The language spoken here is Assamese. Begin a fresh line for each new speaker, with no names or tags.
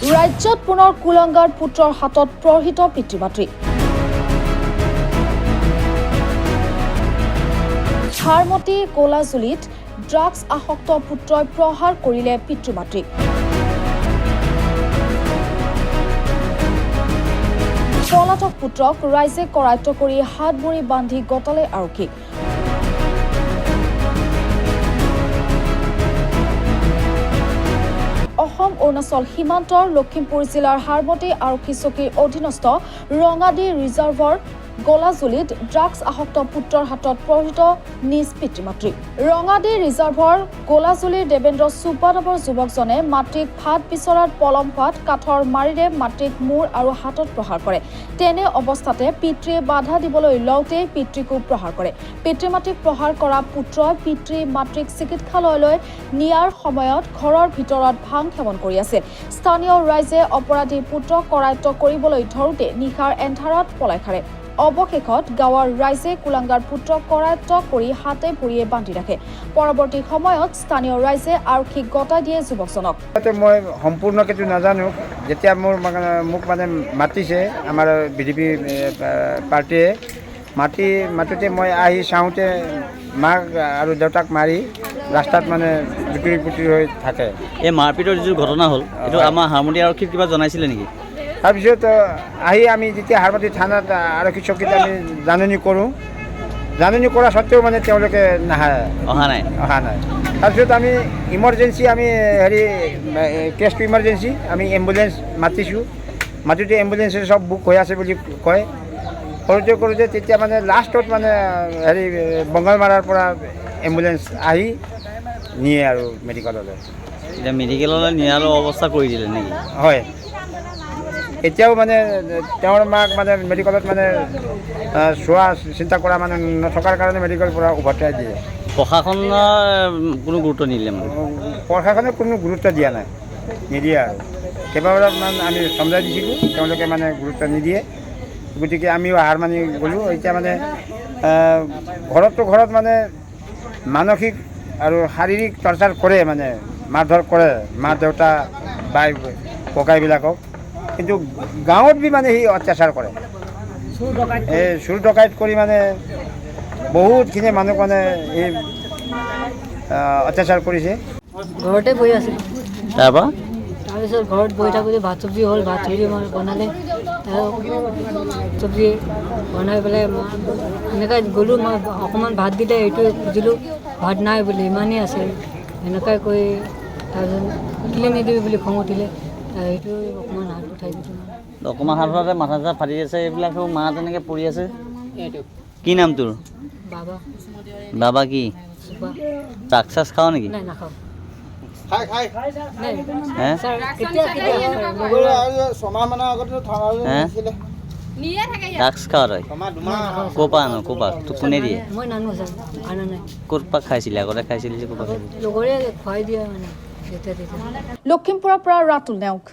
ৰাজ্যত পুনৰ কুলাংগাৰ পুত্ৰৰ হাতত প্ৰহিত পিতৃ মাতৃ হাৰমতি কলাজুলিত ড্ৰাগছ আসক্ত পুত্ৰই প্ৰহাৰ কৰিলে পিতৃ মাতৃক পলাতক পুত্ৰক ৰাইজে কৰায়ত্ব কৰি হাত ভৰি বান্ধি গতালে আৰক্ষীক অসম অৰুণাচল সীমান্তৰ লখিমপুৰ জিলাৰ হাৰমতি আৰক্ষী চকীৰ অধীনস্থ ৰঙাদি ৰিজাৰ্ভৰ গলাজুলিত ড্ৰাগছ আসক্ত পুত্ৰৰ হাতত প্ৰহিত নিজ পিতৃ মাতৃ ৰঙাদি ৰিজাৰ্ভৰ গলাজুলিৰ দেৱেন্দ্ৰ চুব্বা নামৰ যুৱকজনে মাতৃক ভাত বিচৰাত পলম হোৱাত কাঠৰ মাৰিৰে মাতৃক মূৰ আৰু হাতত প্ৰহাৰ কৰে তেনে অৱস্থাতে পিতৃয়ে বাধা দিবলৈ লওঁতেই পিতৃকো প্ৰহাৰ কৰে পিতৃ মাতৃক প্ৰহাৰ কৰা পুত্ৰই পিতৃ মাতৃক চিকিৎসালয়লৈ নিয়াৰ সময়ত ঘৰৰ ভিতৰত ভাং সেৱন কৰি আছিল স্থানীয় ৰাইজে অপৰাধী পুত্ৰক কৰায়ত্ব কৰিবলৈ ধৰোতে নিশাৰ এন্ধাৰত পলাই খাৰে অৱশেষত গাঁৱৰ ৰাইজে কুলাংগাৰ পুত্ৰক কৰায়ত্ব কৰি হাতে ভৰিয়ে বান্ধি ৰাখে পৰৱৰ্তী সময়ত স্থানীয় ৰাইজে আৰক্ষীক গতাই দিয়ে যুৱকজনক
মই সম্পূৰ্ণ কিছু নাজানো যেতিয়া মোক মাতিছে আমাৰ বিজেপি পাৰ্টিয়ে মাতোতে মই আহি চাওঁতে মাক আৰু দেউতাক মাৰি ৰাস্তাত জুপুৰি পুতি হৈ থাকে
এই মাৰপিটৰ যিটো ঘটনা হ'ল এইটো আমাৰ হাৰমতি আৰক্ষীক কিবা জনাইছিলে নেকি
তাৰপিছত আহি আমি যেতিয়া হাৰমতি থানাত আৰক্ষী চকীত আমি জাননী কৰোঁ জাননী কৰা স্বত্তেও তেওঁলোকে অহা নাই তাৰপিছত আমি ইমাৰ্জেঞ্চি আমি কেছটো ইমাৰ্জেঞ্চি আমি এম্বুলেঞ্চ মাতোতে এম্বুলেঞ্চৰ চব বুক হৈ আছে বুলি কয় কৰোঁতে তেতিয়া লাষ্টত বঙালমাৰাৰ পৰা এম্বুলেঞ্চ আহি নিয়ে আৰু মেডিকেললৈ
এতিয়া মেডিকেললৈ নিয়াৰ অৱস্থা কৰি দিলে নেকি
হয় এতিয়াও তেওঁৰ মাক মেডিকেলত চোৱা চিন্তা কৰা নথকাৰ কাৰণে মেডিকেলৰ পৰা উভতাই দিয়ে
প্ৰশাসনৰ কোনো গুৰুত্ব নিদিলে
প্ৰশাসনে কোনো গুৰুত্ব দিয়া নাই নিদিয়ে আৰু কেইবাবাৰত আমি চমজাই দিছিলোঁ তেওঁলোকে গুৰুত্ব নিদিয়ে গতিকে আমিও হাৰ মানি গ'লোঁ এতিয়া ঘৰত মানসিক আৰু শাৰীৰিক টৰ্চাৰ কৰে মাৰধৰ কৰে মা দেউতা বাই ককাইবিলাকক কিন্তু গাঁৱত বি সি অত্যাচাৰ কৰে এই চুৰ ডকাইত কৰি বহুতখিনি মানুহক এই অত্যাচাৰ কৰিছে
ঘৰতে বহি আছিলোঁ
তাৰপিছত
ঘৰত বহি থাকোঁতে ভাত চব্জি হ'ল ভাত চব্জি বনালে চব্জি বনাই পেলাই এনেকৈ গ'লোঁ মই অকণমান ভাত দিলে এইটো খুজিলোঁ ভাত নাই বুলি ইমানেই আছে এনেকৈ কৈ তাৰপিছত কেলৈ নিদিবি বুলি খং উঠিলে সেইটো অকণমান হাত উঠাই দিছোঁ
অকণমান হাত উঠাতে মাথা চাথা ফাটি আছে এইবিলাকো মা তেনেকৈ পৰি আছে কি নাম তোৰ বাবা কি ড্ৰাগছ চাগছ খাওঁ নেকি
নাই নাখাওঁ
ড্ৰাগছ খাওঁ তই ক'ৰ পৰা আনো ক'ৰ পৰা তোক কোনে দিয়ে
মই নানো আনা নাই
ক'ৰ পৰা খাইছিলি আগতে খাইছিলি যে ক'ৰ পৰা
লগৰে খুৱাই দিয়ে যেতিয়া
লখিমপুৰৰ পৰা ৰাতুল নেওগ।